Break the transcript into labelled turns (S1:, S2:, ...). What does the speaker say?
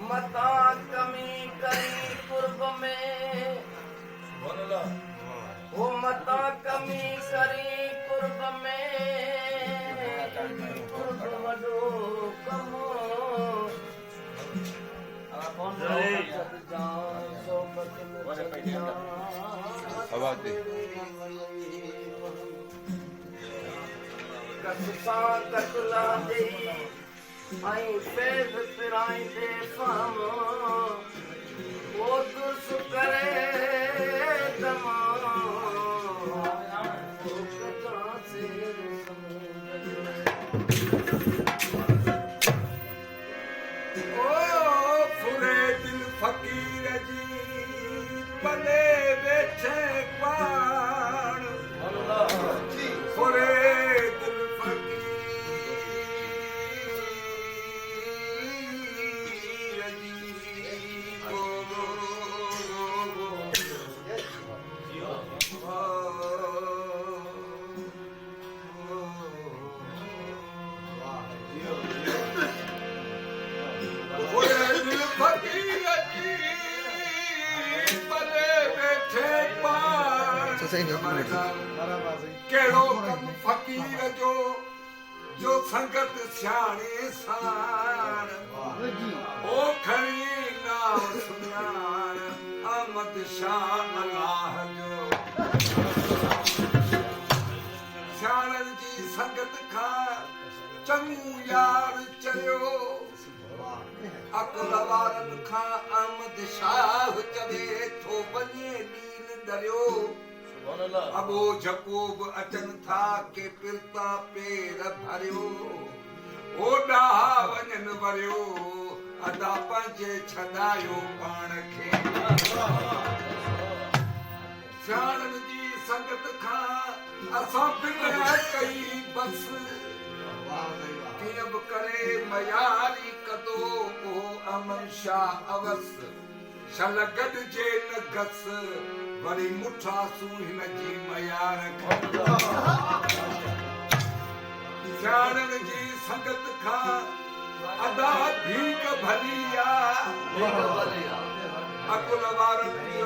S1: मता कमी करी कुर्ब में वो मता कमी करी कुर्ब में कुर्ब वडो कमो कतला दे आई फैज़ पिराई दे फामो वो दुस करे तमा
S2: ओ फुरे दिल फकीर जी बने बैठे पाण फुरे दिल फकीर जी कहिड़ो कम फकीर जो जो संगत सियाणे साण ओ खणी नाम सुञाण अहमद शाह अल्लाह जो सियाणनि जी संगत खां चङो यार चरियो अकुल वारनि खां अहमद शाह चवे थो वञे नील दरियो अबो जपूब अचन था के पिरता पेर भरियो ओडा वञन वरियो अदा पंहिंजे छॾायो पाण खे सियाणनि जी संगत खां असां बिना कई बस कीअं बि करे मयारी कदो ओ अमन शाह अवस शल गॾिजे न गस वरी मुठासू हिन जी मयार सियाणनि जी संगत खां अदा भीख भली आ अकुल वारनि